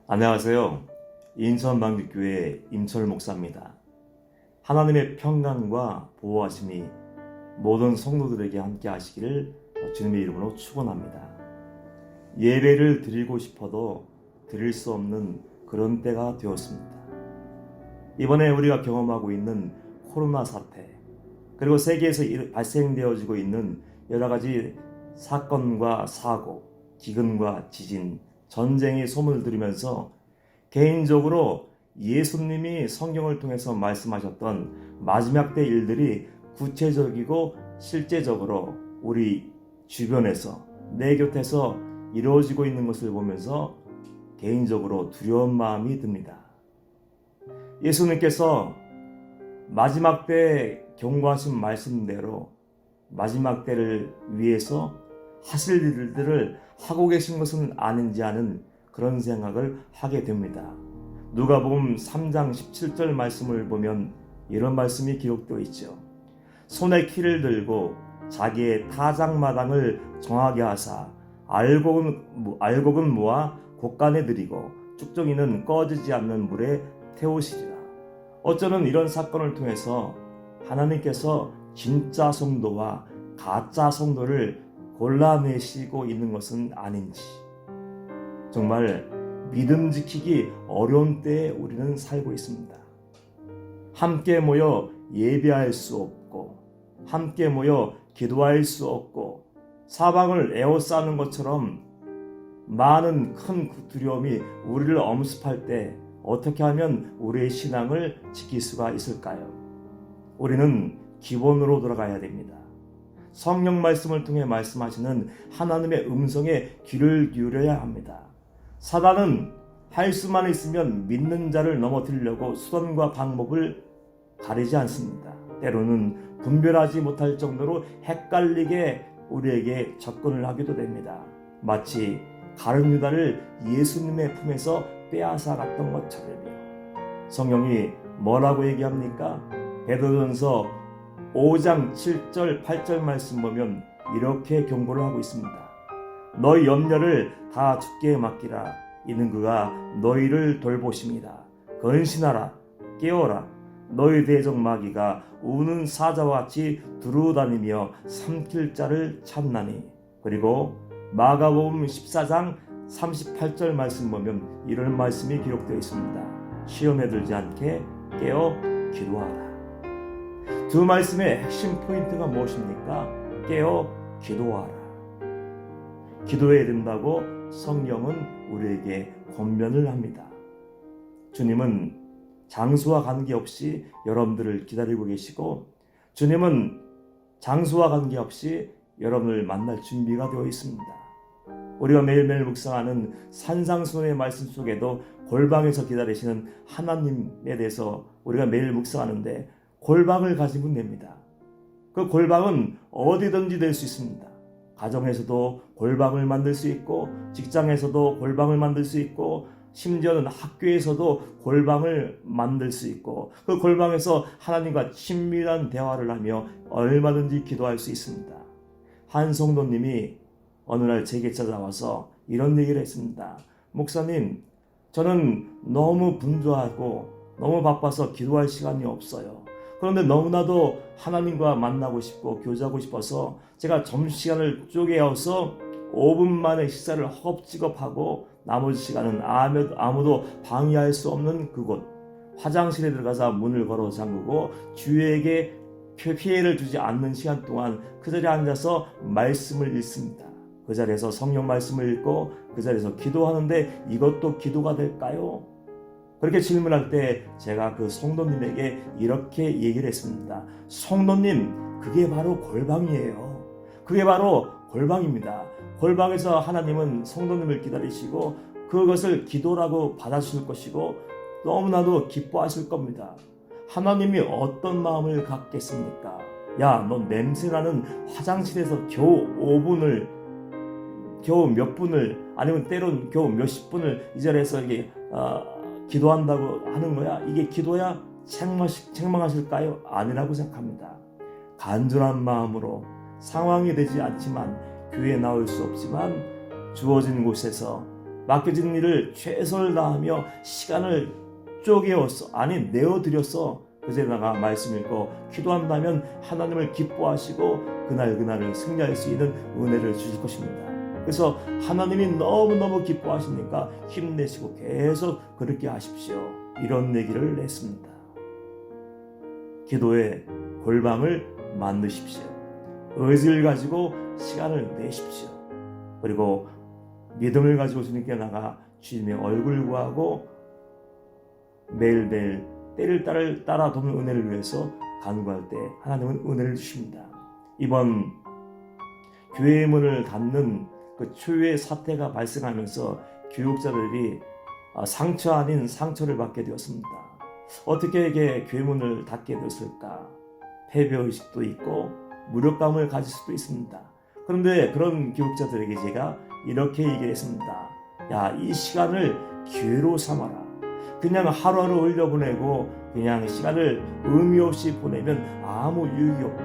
안녕하세요. 인천방직교회 임철 목사입니다. 하나님의 평강과 보호하심이 모든 성도들에게 함께 하시기를 주님의 이름으로 축원합니다. 예배를 드리고 싶어도 드릴 수 없는 그런 때가 되었습니다. 이번에 우리가 경험하고 있는 코로나 사태, 그리고 세계에서 발생되어지고 있는 여러 가지 사건과 사고, 기근과 지진, 전쟁의 소문을 들으면서 개인적으로 예수님이 성경을 통해서 말씀하셨던 마지막 때 일들이 구체적이고 실제적으로 우리 주변에서 내 곁에서 이루어지고 있는 것을 보면서 개인적으로 두려운 마음이 듭니다. 예수님께서 마지막 때 경고하신 말씀대로 마지막 때를 위해서 하실 일들을 하고 계신 것은 아닌지 하는 그런 생각을 하게 됩니다. 누가복음 3장 17절 말씀을 보면 이런 말씀이 기록되어 있죠. 손에 키를 들고 자기의 타작마당을 정하게 하사 알곡은 모아 곳간에 들이고 쭉정이는 꺼지지 않는 물에 태우시리라. 어쩌면 이런 사건을 통해서 하나님께서 진짜 성도와 가짜 성도를 골라내시고 있는 것은 아닌지, 정말 믿음 지키기 어려운 때에 우리는 살고 있습니다. 함께 모여 예배할 수 없고, 함께 모여 기도할 수 없고, 사방을 에워싸는 것처럼 많은 큰 두려움이 우리를 엄습할 때 어떻게 하면 우리의 신앙을 지킬 수가 있을까요? 우리는 기본으로 돌아가야 됩니다. 성령 말씀을 통해 말씀하시는 하나님의 음성에 귀를 기울여야 합니다. 사단은 할 수만 있으면 믿는 자를 넘어뜨리려고 수단과 방법을 가리지 않습니다. 때로는 분별하지 못할 정도로 헷갈리게 우리에게 접근을 하기도 됩니다. 마치 가룟 유다를 예수님의 품에서 빼앗아 갔던 것처럼요. 성경이 뭐라고 얘기합니까? 베드로전서 5장 7절 8절 말씀 보면 이렇게 경고를 하고 있습니다. 너희 염려를 다 주께 맡기라. 이는 그가 너희를 돌보십니다. 근신하라. 깨어라. 너희 대적 마귀가 우는 사자와 같이 두루다니며 삼킬 자를 찾나니. 그리고 마가복음 14장 38절 말씀 보면 이런 말씀이 기록되어 있습니다. 시험에 들지 않게 깨어 기도하라. 두 말씀의 핵심 포인트가 무엇입니까? 깨어 기도하라. 기도해야 된다고 성경은 우리에게 권면을 합니다. 주님은 장소와 관계없이 여러분들을 기다리고 계시고, 주님은 장소와 관계없이 여러분을 만날 준비가 되어 있습니다. 우리가 매일매일 묵상하는 산상수훈의 말씀 속에도 골방에서 기다리시는 하나님에 대해서 우리가 매일 묵상하는데 골방을 가지면 됩니다. 그 골방은 어디든지 될 수 있습니다. 가정에서도 골방을 만들 수 있고, 직장에서도 골방을 만들 수 있고, 심지어는 학교에서도 골방을 만들 수 있고, 그 골방에서 하나님과 친밀한 대화를 하며 얼마든지 기도할 수 있습니다. 한 성도님이 어느 날 제게 찾아와서 이런 얘기를 했습니다. 목사님, 저는 너무 분주하고 너무 바빠서 기도할 시간이 없어요. 그런데 너무나도 하나님과 만나고 싶고 교제하고 싶어서 제가 점심시간을 쪼개어서 5분 만에 식사를 허겁지겁하고 나머지 시간은 아무도 방해할 수 없는 그곳, 화장실에 들어가서 문을 걸어 잠그고 주위에게 피해를 주지 않는 시간 동안 그 자리에 앉아서 말씀을 읽습니다. 그 자리에서 성령 말씀을 읽고 그 자리에서 기도하는데 이것도 기도가 될까요? 그렇게 질문할 때 제가 그 성도님에게 이렇게 얘기를 했습니다. 성도님, 그게 바로 골방이에요. 그게 바로 골방입니다. 골방에서 하나님은 성도님을 기다리시고 그것을 기도라고 받아주실 것이고 너무나도 기뻐하실 겁니다. 하나님이 어떤 마음을 갖겠습니까? 야, 너 냄새나는 화장실에서 겨우 몇 분을 아니면 때론 겨우 몇십 분을 이 자리에서 이게 기도한다고 하는 거야? 이게 기도야? 책망하실까요? 아니라고 생각합니다. 간절한 마음으로 상황이 되지 않지만 교회에 나올 수 없지만 주어진 곳에서 맡겨진 일을 최선을 다하며 시간을 내어드려서 그제다가 말씀 읽고 기도한다면 하나님을 기뻐하시고 그날을 승리할 수 있는 은혜를 주실 것입니다. 그래서 하나님이 너무너무 기뻐하시니까 힘내시고 계속 그렇게 하십시오. 이런 얘기를 냈습니다. 기도의 골방을 만드십시오. 의지를 가지고 시간을 내십시오. 그리고 믿음을 가지고 주님께 나가 주님의 얼굴 구하고 매일매일 때를 따라 돕는 은혜를 위해서 간구할 때 하나님은 은혜를 주십니다. 이번 교회의 문을 닫는 그 초유의 사태가 발생하면서 교육자들이 상처 아닌 상처를 받게 되었습니다. 어떻게 이게 교회 문을 닫게 되었을까? 패배의식도 있고 무력감을 가질 수도 있습니다. 그런데 그런 교육자들에게 제가 이렇게 얘기했습니다. 야, 이 시간을 기회로 삼아라. 그냥 하루하루 흘려보내고 그냥 시간을 의미 없이 보내면 아무 유익이 없다.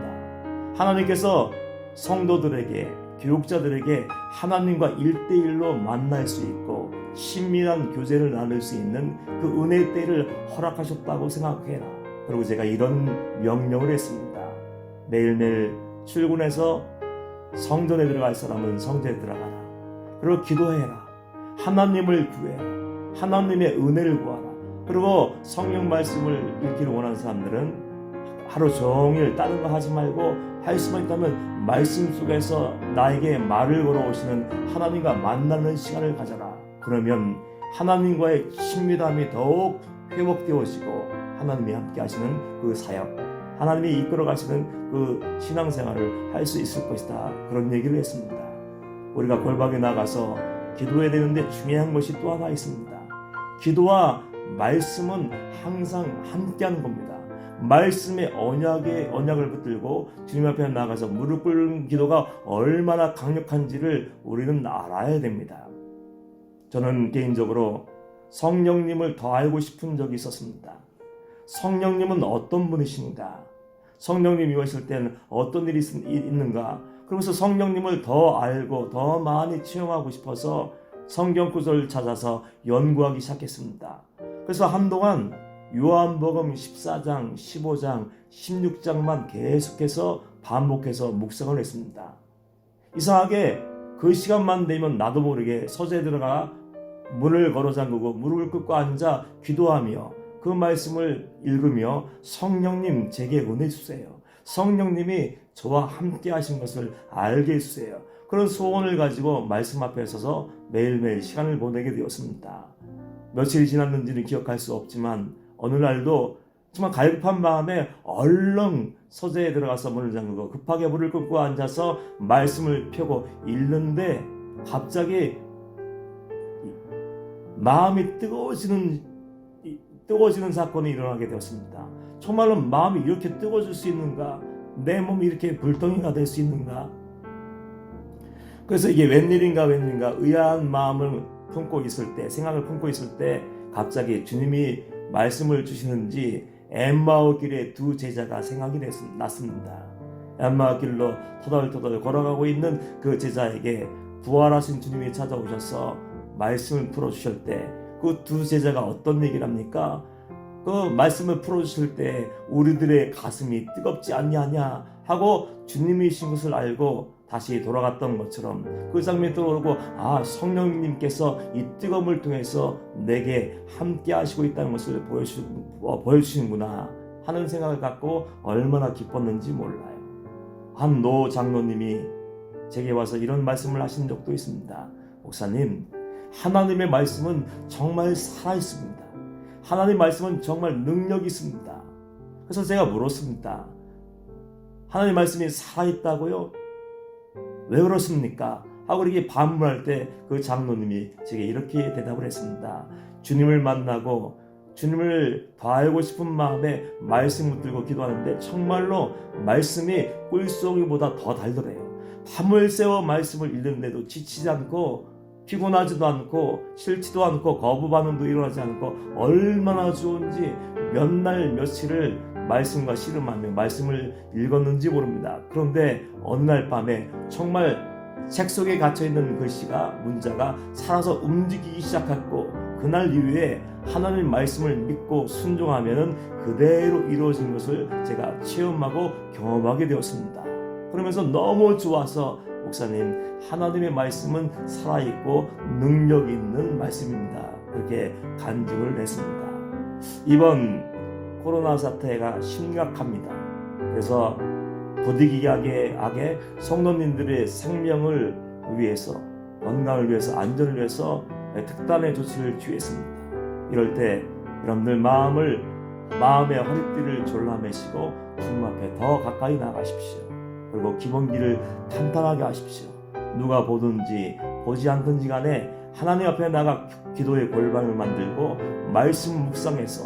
하나님께서 성도들에게, 교육자들에게 하나님과 1대1로 만날 수 있고 친밀한 교제를 나눌 수 있는 그 은혜의 때를 허락하셨다고 생각해라. 그리고 제가 이런 명령을 했습니다. 매일매일 출근해서 성전에 들어갈 사람은 성전에 들어가라. 그리고 기도해라. 하나님을 구해라. 하나님의 은혜를 구하라. 그리고 성경 말씀을 읽기를 원하는 사람들은 하루 종일 다른 거 하지 말고 할 수만 있다면 말씀 속에서 나에게 말을 걸어오시는 하나님과 만나는 시간을 가져라. 그러면 하나님과의 친밀함이 더욱 회복되어지고 하나님이 함께 하시는 그 사역, 하나님이 이끌어 가시는 그 신앙생활을 할 수 있을 것이다. 그런 얘기를 했습니다. 우리가 골방에 나가서 기도해야 되는데 중요한 것이 또 하나 있습니다. 기도와 말씀은 항상 함께하는 겁니다. 말씀의 언약을 붙들고 주님 앞에 나가서 무릎 꿇는 기도가 얼마나 강력한지를 우리는 알아야 됩니다. 저는 개인적으로 성령님을 더 알고 싶은 적이 있었습니다. 성령님은 어떤 분이신가? 성령님이 오실 때는 어떤 일이 있는가? 그러면서 성령님을 더 알고 더 많이 체험하고 싶어서 성경 구절을 찾아서 연구하기 시작했습니다. 그래서 한동안 요한복음 14장, 15장, 16장만 계속해서 반복해서 묵상을 했습니다. 이상하게 그 시간만 되면 나도 모르게 서재에 들어가 문을 걸어 잠그고 무릎을 꿇고 앉아 기도하며 그 말씀을 읽으며 성령님 제게 은혜 주세요. 성령님이 저와 함께 하신 것을 알게 해주세요. 그런 소원을 가지고 말씀 앞에 서서 매일매일 시간을 보내게 되었습니다. 며칠이 지났는지는 기억할 수 없지만 어느 날도 정말 갈급한 마음에 얼른 서재에 들어가서 문을 잠그고 급하게 물을 끓고 앉아서 말씀을 펴고 읽는데 갑자기 마음이 뜨거워지는 사건이 일어나게 되었습니다. 정말로 마음이 이렇게 뜨거워질 수 있는가? 내 몸이 이렇게 불덩이가 될 수 있는가? 그래서 이게 웬일인가 의아한 마음을 품고 있을 때, 생각을 품고 있을 때 갑자기 주님이 말씀을 주시는지 엠마오 길에 두 제자가 생각이 났습니다. 엠마오 길로 터덜터덜 걸어가고 있는 그 제자에게 부활하신 주님이 찾아오셔서 말씀을 풀어주실 때 그 두 제자가 어떤 얘기를 합니까? 그 말씀을 풀어주실 때 우리들의 가슴이 뜨겁지 않냐 하고 주님이신 것을 알고 다시 돌아갔던 것처럼 그 장면이 떠오르고 성령님께서 이 뜨거움을 통해서 내게 함께 하시고 있다는 것을 보여주시는구나 하는 생각을 갖고 얼마나 기뻤는지 몰라요. 한 노 장로님이 제게 와서 이런 말씀을 하신 적도 있습니다. 목사님, 하나님의 말씀은 정말 살아있습니다. 하나님의 말씀은 정말 능력이 있습니다. 그래서 제가 물었습니다. 하나님의 말씀이 살아있다고요? 왜 그렇습니까? 하고 이렇게 반문할 때 그 장로님이 제게 이렇게 대답을 했습니다. 주님을 만나고 주님을 더 알고 싶은 마음에 말씀 붙들고 기도하는데 정말로 말씀이 꿀송이보다 더 달더래요. 밤을 새워 말씀을 읽는데도 지치지 않고 피곤하지도 않고 싫지도 않고 거부 반응도 일어나지 않고 얼마나 좋은지 몇 날 며칠을 말씀과 씨름하며 말씀을 읽었는지 모릅니다. 그런데 어느 날 밤에 정말 책 속에 갇혀있는 글씨가 문자가 살아서 움직이기 시작했고 그날 이후에 하나님의 말씀을 믿고 순종하면 그대로 이루어진 것을 제가 체험하고 경험하게 되었습니다. 그러면서 너무 좋아서 목사님, 하나님의 말씀은 살아있고 능력 있는 말씀입니다. 그렇게 간증을 했습니다. 이번 코로나 사태가 심각합니다. 그래서 부득이하게 성도님들의 생명을 위해서, 건강을 위해서, 안전을 위해서 특단의 조치를 취했습니다. 이럴 때 여러분들 마음의 허리띠를 졸라매시고 주님 앞에 더 가까이 나가십시오. 그리고 기본기를 탄탄하게 하십시오. 누가 보든지 보지 않든지 간에 하나님 앞에 나가 기도의 골방을 만들고 말씀 묵상해서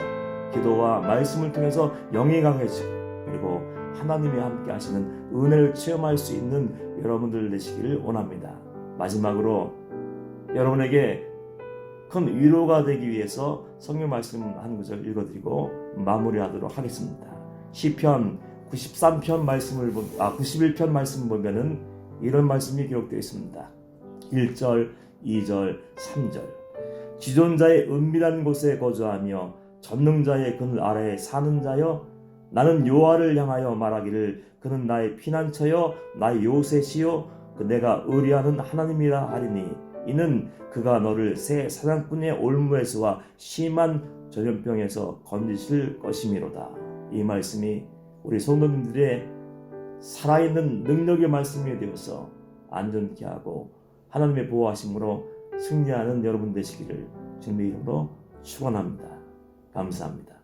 기도와 말씀을 통해서 영이 강해지고 그리고 하나님이 함께 하시는 은혜를 체험할 수 있는 여러분들 되시기를 원합니다. 마지막으로 여러분에게 큰 위로가 되기 위해서 성경 말씀 한 구절 읽어드리고 마무리하도록 하겠습니다. 시편 91편 말씀을 보면은 이런 말씀이 기록되어 있습니다. 1절, 2절, 3절. 지존자의 은밀한 곳에 거주하며 전능자의 그늘 아래에 사는 자여, 나는 여호와를 향하여 말하기를 그는 나의 피난처여 나의 요새시요 그 내가 의뢰하는 하나님이라 하리니 이는 그가 너를 새 사냥꾼의 올무에서와 심한 전염병에서 건지실 것이미로다. 이 말씀이 우리 성도님들의 살아있는 능력의 말씀이 되어서 안전케 하고 하나님의 보호하심으로 승리하는 여러분 되시기를 주님의 이름으로 축원합니다. 감사합니다.